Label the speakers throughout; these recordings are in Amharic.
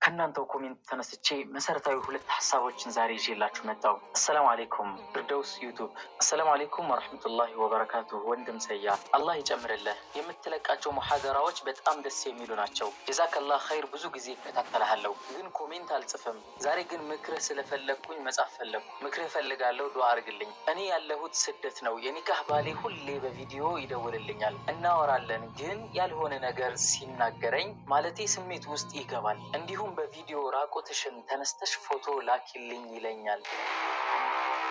Speaker 1: ከእናንተው ኮሜንት ተነስቼ መሰረታዊ ሁለት ሀሳቦችን ዛሬ ይዤላችሁ መጣሁ። አሰላሙ አሌይኩም ፍርደውስ ዩቱብ። አሰላሙ አሌይኩም ወረሕመቱላሂ ወበረካቱ። ወንድም ሰያ አላህ ይጨምርልህ። የምትለቃቸው ሙሐደራዎች በጣም ደስ የሚሉ ናቸው። ጀዛከላህ ኸይር። ብዙ ጊዜ እከታተልሃለሁ ግን ኮሜንት አልጽፍም። ዛሬ ግን ምክርህ ስለፈለግኩኝ መጻፍ ፈለግኩ። ምክርህ እፈልጋለሁ፣ ዱዓ አድርግልኝ። እኔ ያለሁት ስደት ነው። የኒካህ ባሌ ሁሌ በቪዲዮ ይደውልልኛል፣ እናወራለን። ግን ያልሆነ ነገር ሲናገረኝ ማለቴ ስሜት ውስጥ ይገባል። እንዲሁም በቪዲዮ ራቆትሽን ተነስተሽ ፎቶ ላኪልኝ ይለኛል።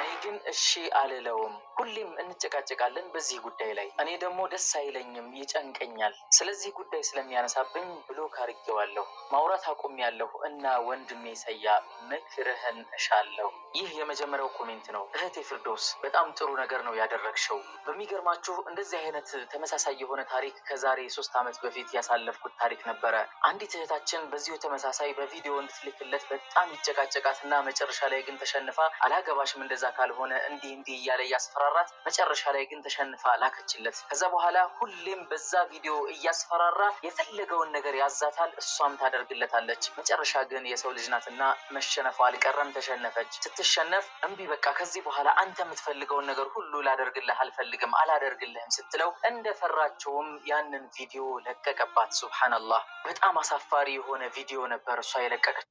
Speaker 1: እኔ ግን እሺ አልለውም። ሁሌም እንጨቃጨቃለን በዚህ ጉዳይ ላይ። እኔ ደግሞ ደስ አይለኝም፣ ይጨንቀኛል። ስለዚህ ጉዳይ ስለሚያነሳብኝ ብሎክ አድርጌዋለሁ። ማውራት አቁሜያለሁ እና ወንድሜ ሰያ ምክርህን እሻለሁ። ይህ የመጀመሪያው ኮሜንት ነው። እህቴ ፍርዶስ በጣም ጥሩ ነገር ነው ያደረግሽው። በሚገርማችሁ እንደዚህ አይነት ተመሳሳይ የሆነ ታሪክ ከዛሬ 3 ዓመት በፊት ያሳለፍኩት ታሪክ ነበረ። አንዲት እህታችን በዚሁ ተመሳሳይ በቪዲዮ እንድትልክለት በጣም ይጨቃጨቃትና መጨረሻ ላይ ግን ተሸንፋ አላገባሽም እንደዛ ካልሆነ እንዲህ እያለ እያስፈራራት መጨረሻ ላይ ግን ተሸንፋ ላከችለት። ከዛ በኋላ ሁሌም በዛ ቪዲዮ እያስፈራራ የፈለገውን ነገር ያዛታል፣ እሷም ታደርግለታለች። መጨረሻ ግን የሰው ልጅ ናትና መሸነፏ አልቀረም፣ ተሸነፈች። ስትሸነፍ እምቢ በቃ ከዚህ በኋላ አንተ የምትፈልገውን ነገር ሁሉ ላደርግልህ አልፈልግም፣ አላደርግልህም ስትለው እንደፈራቸውም ያንን ቪዲዮ ለቀቀባት። ሱብሃንአላህ። በጣም አሳፋሪ የሆነ ቪዲዮ ነበር እሷ የለቀቀች።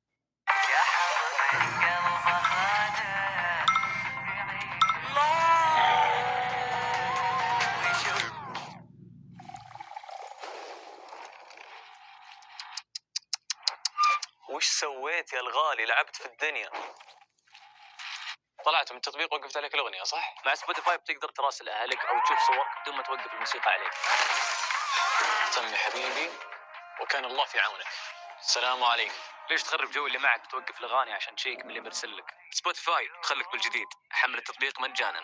Speaker 2: وش سويت يا الغالي؟ لعبت في الدنيا. طلعت من التطبيق وقفت عليك الاغنيه صح؟ مع سبوتيفاي بتقدر تراسل اهلك او تشوف صورك بدون ما توقف الموسيقى عليك. تم يا حبيبي وكان الله في عونك. السلام عليكم. ليش تخرب جو اللي معك بتوقف الاغاني عشان تشيك من اللي مرسل لك؟ سبوتيفاي خليك بالجديد، حمل التطبيق مجانا.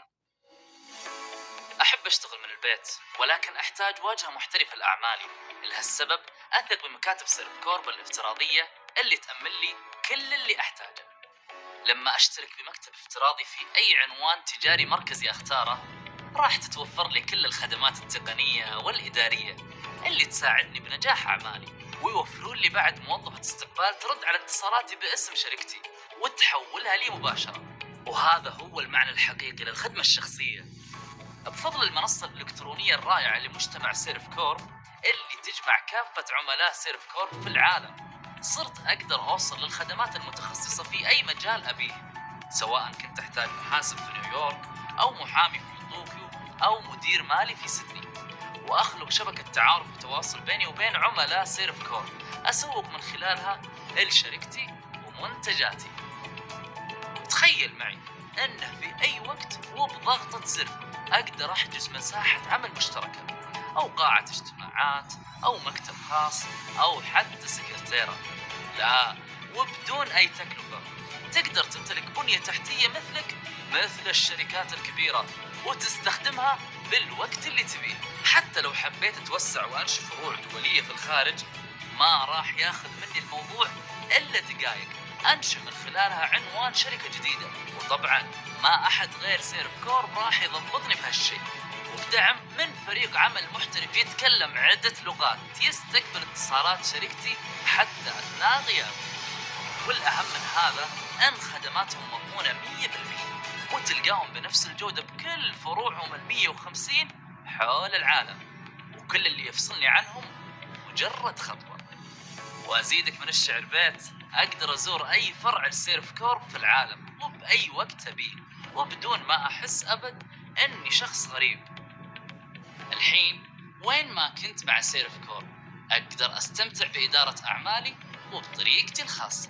Speaker 2: أحب أشتغل من البيت ولكن أحتاج واجهة محترفة لأعمالي. لهالسبب أثق بمكاتب سيرف كورب الافتراضية اللي تأمن لي كل اللي أحتاجه. لما أشترك بمكتب افتراضي في أي عنوان تجاري مركزي أختاره راح تتوفر لي كل الخدمات التقنية والإدارية اللي تساعدني بنجاح أعمالي، ويوفرون لي بعد موظفة استقبال ترد على اتصالاتي باسم شركتي وتحولها لي مباشرة. وهذا هو المعنى الحقيقي للخدمة الشخصية. بفضل المنصة الإلكترونية الرائعة لمجتمع سيرف كورب اللي تجمع كافة عملاء سيرف كورب في العالم، صرت أقدر أوصل للخدمات المتخصصة في أي مجال أبيه، سواء كنت أحتاج محاسب في نيويورك أو محامي في طوكيو أو مدير مالي في سيدني، وأخلق شبكة تعارف وتواصل بيني وبين عملاء سيرف كورب أسوق من خلالها لشركتي ومنتجاتي. تخيل معي أنه في أي وقت وبضغطة زر أقدر أحجز مساحة عمل مشتركة أو قاعة اجتماعات أو مكتب خاص أو حتى سكرتيرة، لا وبدون أي تكلفة. تقدر تمتلك بنية تحتية مثل الشركات الكبيرة وتستخدمها بالوقت اللي تبيه. حتى لو حبيت أتوسع وأنشئ فروع دولية في الخارج ما راح ياخذ مني الموضوع إلا دقائق أنشئ من خلالها عنوان شركة جديدة، وطبعا ما أحد غير سيرف كورب راح يضبطني بهالشيء، وبدعم من فريق عمل محترف يتكلم عدة لغات يستقبل اتصالات شركتي حتى أثناء غيابي. والأهم من هذا أن خدماتهم مضمونة 100% وتلقاهم بنفس الجودة بكل فروعهم 150 حول العالم، وكل اللي يفصلني عنهم مجرد خطوة. وأزيدك من الشعر بيت، أقدر أزور أي فرع لسيرف كورب في العالم وبأي وقت أبيه وبدون ما أحس أبد أني شخص غريب. الحين وين ما كنت مع سيرف كورب أقدر أستمتع بإدارة أعمالي وبطريقتي الخاصة.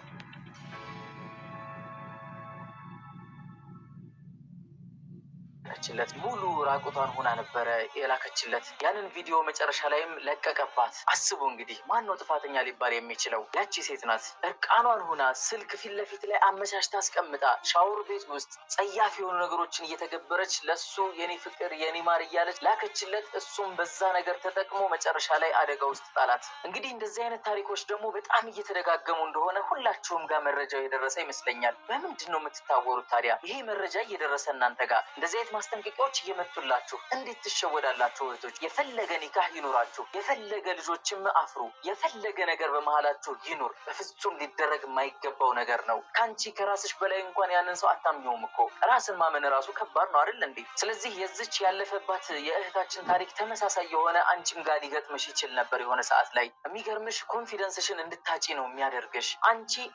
Speaker 1: ሙሉ ራቁቷን ሆና ነበረ የላከችለት። ያንን ቪዲዮ መጨረሻ ላይም ለቀቀባት። አስቡ እንግዲህ ማን ነው ጥፋተኛ ሊባል የሚችለው? ያቺ ሴት ናት። እርቃኗን ሆና ስልክ ፊት ለፊት ላይ አመቻችታ አስቀምጣ ሻወር ቤት ውስጥ ጸያፍ የሆኑ ነገሮችን እየተገበረች ለሱ የኔ ፍቅር የኔ ማር እያለች ላከችለት። እሱም በዛ ነገር ተጠቅሞ መጨረሻ ላይ አደጋ ውስጥ ጣላት። እንግዲህ እንደዚህ አይነት ታሪኮች ደግሞ በጣም እየተደጋገሙ እንደሆነ ሁላችሁም ጋር መረጃው የደረሰ ይመስለኛል። በምንድን ነው የምትታወሩት ታዲያ? ይሄ መረጃ እየደረሰ እናንተ ጋር እንደዚህ አይነት ማስጠንቀቂያዎች እየመጡላችሁ እንዴት ትሸወዳላችሁ እህቶች? የፈለገ ኒካህ ይኑራችሁ፣ የፈለገ ልጆችም አፍሩ፣ የፈለገ ነገር በመሃላችሁ ይኑር፣ በፍጹም ሊደረግ የማይገባው ነገር ነው። ከአንቺ ከራስሽ በላይ እንኳን ያንን ሰው አታምኚውም እኮ። ራስን ማመን ራሱ ከባድ ነው አይደል እንዴ? ስለዚህ የዚች ያለፈባት የእህታችን ታሪክ ተመሳሳይ የሆነ አንቺም ጋር ሊገጥምሽ ይችል ነበር የሆነ ሰዓት ላይ። የሚገርምሽ ኮንፊደንስሽን እንድታጪ ነው የሚያደርግሽ።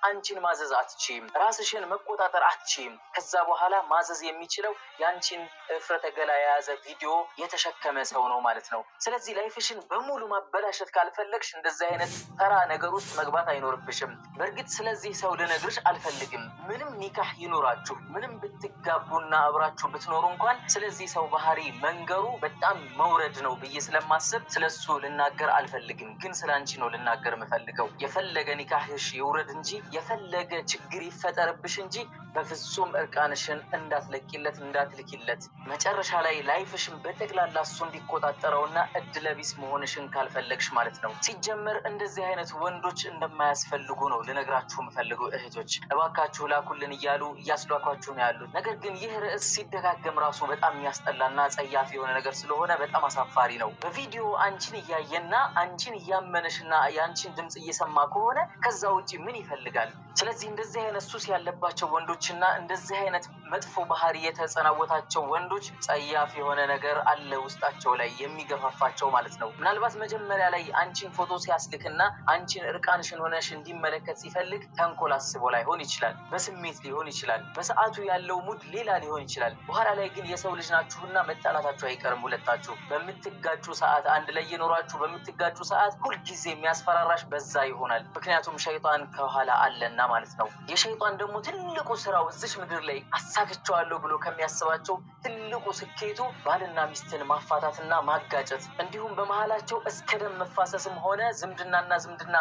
Speaker 1: አንቺን ማዘዝ አትችይም፣ ራስሽን መቆጣጠር አትችይም። ከዛ በኋላ ማዘዝ የሚችለው የአንቺን እፍረተ ገላ የያዘ ቪዲዮ የተሸከመ ሰው ነው ማለት ነው። ስለዚህ ላይፍሽን በሙሉ ማበላሸት ካልፈለግሽ እንደዚህ አይነት ተራ ነገር ውስጥ መግባት አይኖርብሽም። በእርግጥ ስለዚህ ሰው ልነግርሽ አልፈልግም። ምንም ኒካህ ይኖራችሁ፣ ምንም ብትጋቡና አብራችሁ ብትኖሩ እንኳን ስለዚህ ሰው ባህሪ መንገሩ በጣም መውረድ ነው ብዬ ስለማስብ ስለሱ ልናገር አልፈልግም። ግን ስለ አንቺ ነው ልናገር የምፈልገው። የፈለገ ኒካህሽ ይውረድ እንጂ የፈለገ ችግር ይፈጠርብሽ እንጂ በፍጹም እርቃንሽን እንዳትለቂለት እንዳትልኪለት። መጨረሻ ላይ ላይፍሽን በጠቅላላ እሱ እንዲቆጣጠረውና እድለቢስ መሆንሽን ካልፈለግሽ ማለት ነው። ሲጀመር እንደዚህ አይነት ወንዶች እንደማያስፈልጉ ነው ልነግራችሁ የምፈልገው እህቶች። እባካችሁ ላኩልን እያሉ እያስሏኳችሁ ነው ያሉት። ነገር ግን ይህ ርዕስ ሲደጋገም ራሱ በጣም የሚያስጠላና ጸያፍ የሆነ ነገር ስለሆነ በጣም አሳፋሪ ነው። በቪዲዮ አንቺን እያየና አንቺን እያመነሽና የአንቺን ድምፅ እየሰማ ከሆነ ከዛ ውጭ ምን ይፈልጋል? ስለዚህ እንደዚህ አይነት ሱስ ያለባቸው ወንዶችና እንደዚህ አይነት መጥፎ ባህሪ የተጸናወታቸው ወንዶች ጸያፍ የሆነ ነገር አለ ውስጣቸው ላይ የሚገፋፋቸው ማለት ነው። ምናልባት መጀመሪያ ላይ አንቺን ፎቶ ሲያስልክና አንቺን እርቃንሽን ሆነሽ እንዲመለከት ሲፈልግ ተንኮል አስቦ ላይሆን ይችላል፣ በስሜት ሊሆን ይችላል፣ በሰዓቱ ያለው ሙድ ሌላ ሊሆን ይችላል። በኋላ ላይ ግን የሰው ልጅ ናችሁና መጣላታችሁ አይቀርም። ሁለታችሁ በምትጋጩ ሰዓት፣ አንድ ላይ የኖራችሁ በምትጋጩ ሰዓት ሁልጊዜ የሚያስፈራራሽ በዛ ይሆናል። ምክንያቱም ሸይጣን ከኋላ አለና ማለት ነው። የሸይጣን ደግሞ ትልቁ ስራው እዚች ምድር ላይ አሳክቸዋለሁ ብሎ ከሚያስባቸው ትልቁ ስኬቱ ባልና ሚስትን ማፋታትና ማጋጨት እንዲሁም በመሃላቸው እስከ ደም መፋሰስም ሆነ ዝምድና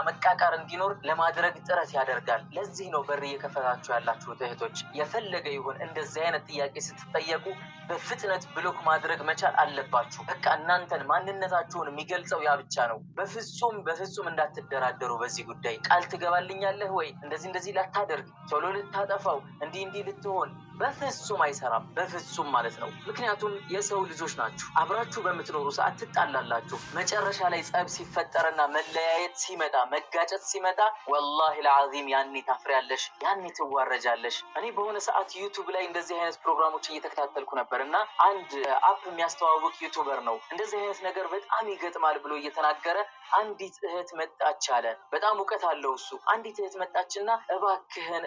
Speaker 1: መቃቃር እንዲኖር ለማድረግ ጥረት ያደርጋል። ለዚህ ነው በር እየከፈታችሁ ያላችሁት እህቶች። የፈለገ ይሁን እንደዚህ አይነት ጥያቄ ስትጠየቁ በፍጥነት ብሎክ ማድረግ መቻል አለባችሁ። በቃ እናንተን ማንነታችሁን የሚገልጸው ያ ብቻ ነው። በፍጹም እንዳትደራደሩ በዚህ ጉዳይ። ቃል ትገባልኛለህ ወይ እንደዚህ ላታደርግ፣ ቶሎ ልታጠፋው፣ እንዲህ ልትሆን በፍጹም አይሰራም። በፍጹም ማለት ነው። ምክንያቱም የሰው ልጆች ናችሁ። አብራችሁ በምትኖሩ ሰዓት ትጣላላችሁ። መጨረሻ ላይ ጸብ ሲፈጠርና መለያየት ሲመጣ፣ መጋጨት ሲመጣ ወላሂ ለዓዚም ያኔ ታፍሪያለሽ፣ ያኔ ትዋረጃለሽ። እኔ በሆነ ሰዓት ዩቱብ ላይ እንደዚህ አይነት ፕሮግራሞች እየተከታተልኩ ነበር እና አንድ አፕ የሚያስተዋውቅ ዩቱበር ነው እንደዚህ አይነት ነገር በጣም ይገጥማል ብሎ እየተናገረ አንዲት እህት መጣች አለ። በጣም እውቀት አለው እሱ። አንዲት እህት መጣችና እባክህን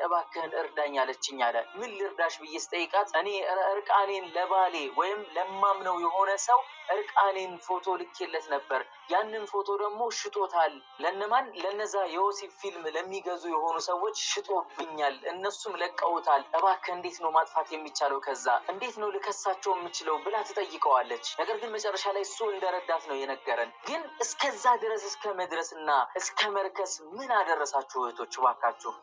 Speaker 1: እርዳኝ አለችኝ አለ። ምን ልርዳሽ ብዬ ስጠይቃት እኔ እርቃኔን ለባሌ ወይም ለማምነው የሆነ ሰው እርቃኔን ፎቶ ልኬለት ነበር። ያንን ፎቶ ደግሞ ሽጦታል። ለነማን? ለነዛ የወሲብ ፊልም ለሚገዙ የሆኑ ሰዎች ሽጦብኛል። እነሱም ለቀውታል። እባክህ እንዴት ነው ማጥፋት የሚቻለው? ከዛ እንዴት ነው ልከሳቸው የምችለው ብላ ትጠይቀዋለች። ነገር ግን መጨረሻ ላይ እሱ እንደረዳት ነው የነገረን። ግን እስከዛ ድረስ እስከ መድረስና እስከ መርከስ ምን አደረሳችሁ እህቶች?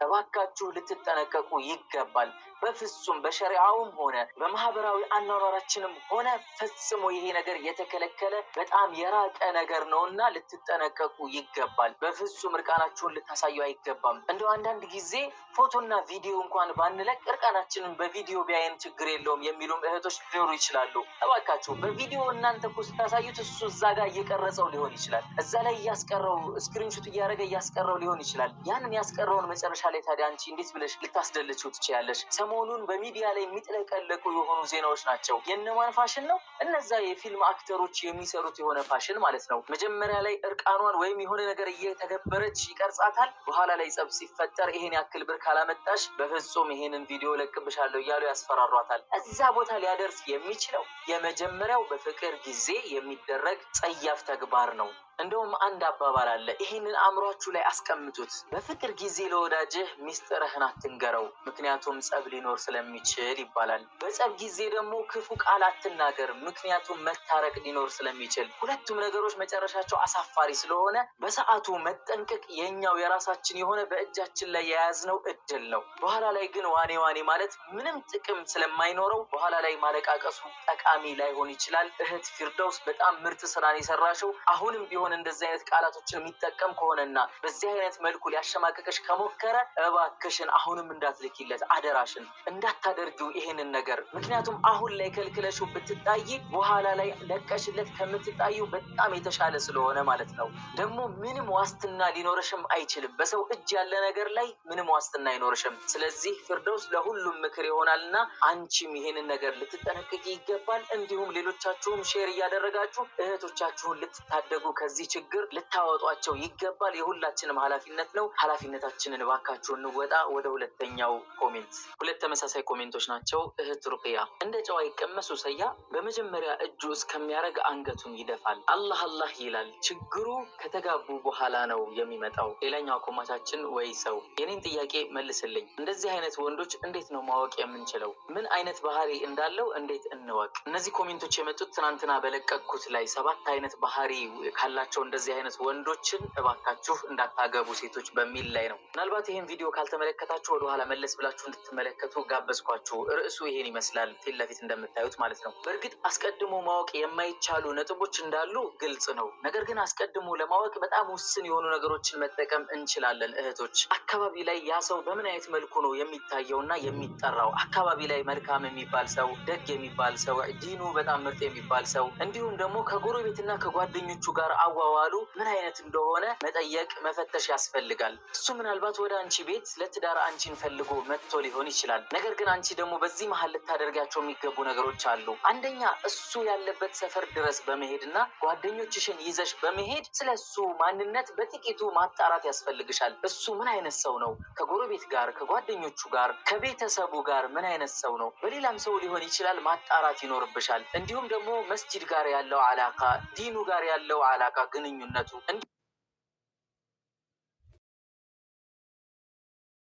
Speaker 1: እባካችሁ ልትጠነቀቁ ይገባል። በፍጹም በሸሪዓውም ሆነ በማህበራዊ አኗኗራችንም ሆነ ፈጽሞ ይሄ ነገር የተከለከለ በጣም የራቀ ነገር ነውና ልትጠነቀቁ ይገባል። በፍጹም እርቃናችሁን ልታሳዩ አይገባም። እንደው አንዳንድ ጊዜ ፎቶና ቪዲዮ እንኳን ባንለቅ እርቃናችንን በቪዲዮ ቢያየን ችግር የለውም የሚሉም እህቶች ሊኖሩ ይችላሉ። እባካችሁ በቪዲዮ እናንተ እኮ ስታሳዩት እሱ እዛ ጋር እየቀረጸው ሊሆን ይችላል። እዛ ላይ እያስቀረው ስክሪንሾት እያደረገ እያስቀረው ሊሆን ይችላል። ያንን ያስቀረውን መጨረሻ ላይ ታዲያ አንቺ እንዴት ብለሽ ልታስደልችው ትችያለሽ? ሰሞኑን በሚዲያ ላይ የሚጥለቀለቁ የሆኑ ዜናዎች ናቸው። የነማን ፋሽን ነው? እነዛ የፊልም አክተሮች የሚሰሩት የሆነ ፋሽን ማለት ነው። መጀመሪያ ላይ እርቃኗን ወይም የሆነ ነገር እየተገበረች ይቀርጻታል። በኋላ ላይ ጸብ ሲፈጠር ይሄን ያክል ብር ካላመጣሽ በፍጹም ይሄንን ቪዲዮ ለቅብሻለሁ እያሉ ያስፈራሯታል። እዛ ቦታ ሊያደርስ የሚችለው የመጀመሪያው በፍቅር ጊዜ የሚደረግ ጸያፍ ተግባር ነው። እንደውም አንድ አባባል አለ። ይህንን አእምሯችሁ ላይ አስቀምጡት። በፍቅር ጊዜ ለወዳጅህ ሚስጥርህን አትንገረው፣ ምክንያቱም ጸብ ሊኖር ስለሚችል ይባላል። በጸብ ጊዜ ደግሞ ክፉ ቃል አትናገር፣ ምክንያቱም መታረቅ ሊኖር ስለሚችል። ሁለቱም ነገሮች መጨረሻቸው አሳፋሪ ስለሆነ በሰዓቱ መጠንቀቅ የኛው የራሳችን የሆነ በእጃችን ላይ የያዝነው እድል ነው። በኋላ ላይ ግን ዋኔ ማለት ምንም ጥቅም ስለማይኖረው በኋላ ላይ ማለቃቀሱ ጠቃሚ ላይሆን ይችላል። እህት ፊርደውስ በጣም ምርጥ ስራን የሰራሽው አሁንም ቢሆን ቢሆን እንደዚህ አይነት ቃላቶችን የሚጠቀም ከሆነና በዚህ አይነት መልኩ ሊያሸማቀቅሽ ከሞከረ እባክሽን አሁንም እንዳትልኪለት፣ አደራሽን እንዳታደርጊው ይሄንን ነገር። ምክንያቱም አሁን ላይ ከልክለሽው ብትጣይ በኋላ ላይ ለቀሽለት ከምትጣዩ በጣም የተሻለ ስለሆነ ማለት ነው። ደግሞ ምንም ዋስትና ሊኖርሽም አይችልም። በሰው እጅ ያለ ነገር ላይ ምንም ዋስትና አይኖርሽም። ስለዚህ ፊርደውስ ለሁሉም ምክር ይሆናልና አንቺም ይሄንን ነገር ልትጠነቀቂ ይገባል። እንዲሁም ሌሎቻችሁም ሼር እያደረጋችሁ እህቶቻችሁን ልትታደጉ ከዚህ ችግር ልታወጧቸው ይገባል። የሁላችንም ኃላፊነት ነው። ኃላፊነታችንን እባካችሁ እንወጣ። ወደ ሁለተኛው ኮሜንት፣ ሁለት ተመሳሳይ ኮሜንቶች ናቸው። እህት ሩቅያ እንደ ጨዋ ይቀመሱ ሰያ በመጀመሪያ እጁ እስከሚያደርግ አንገቱን ይደፋል። አላህ አላህ ይላል። ችግሩ ከተጋቡ በኋላ ነው የሚመጣው። ሌላኛው ኮማታችን ወይ ሰው የኔን ጥያቄ መልስልኝ። እንደዚህ አይነት ወንዶች እንዴት ነው ማወቅ የምንችለው? ምን አይነት ባህሪ እንዳለው እንዴት እንወቅ? እነዚህ ኮሜንቶች የመጡት ትናንትና በለቀቅኩት ላይ 7 አይነት ባህሪ ካላቸው እንደዚህ አይነት ወንዶችን እባካችሁ እንዳታገቡ ሴቶች በሚል ላይ ነው። ምናልባት ይህን ቪዲዮ ካልተመለከታችሁ ወደኋላ መለስ ብላችሁ እንድትመለከቱ ጋበዝኳችሁ። ርዕሱ ይሄን ይመስላል፣ ፊት ለፊት እንደምታዩት ማለት ነው። በእርግጥ አስቀድሞ ማወቅ የማይቻሉ ነጥቦች እንዳሉ ግልጽ ነው። ነገር ግን አስቀድሞ ለማወቅ በጣም ውስን የሆኑ ነገሮችን መጠቀም እንችላለን። እህቶች አካባቢ ላይ ያ ሰው በምን አይነት መልኩ ነው የሚታየውና የሚጠራው? አካባቢ ላይ መልካም የሚባል ሰው፣ ደግ የሚባል ሰው፣ ዲኑ በጣም ምርጥ የሚባል ሰው፣ እንዲሁም ደግሞ ከጎረቤትና ከጓደኞቹ ጋር አዋዋሉ ምን አይነት እንደሆነ መጠየቅ መፈተሽ ያስፈልጋል። እሱ ምናልባት ወደ አንቺ ቤት ለትዳር አንቺን ፈልጎ መጥቶ ሊሆን ይችላል። ነገር ግን አንቺ ደግሞ በዚህ መሀል ልታደርጋቸው የሚገቡ ነገሮች አሉ። አንደኛ እሱ ያለበት ሰፈር ድረስ በመሄድና ጓደኞችሽን ይዘሽ በመሄድ ስለ እሱ ማንነት በጥቂቱ ማጣራት ያስፈልግሻል። እሱ ምን አይነት ሰው ነው? ከጎረቤት ጋር፣ ከጓደኞቹ ጋር፣ ከቤተሰቡ ጋር ምን አይነት ሰው ነው? በሌላም ሰው ሊሆን ይችላል። ማጣራት ይኖርብሻል። እንዲሁም ደግሞ መስጂድ ጋር ያለው አላቃ፣ ዲኑ ጋር ያለው አላቃ፣ ግንኙነቱ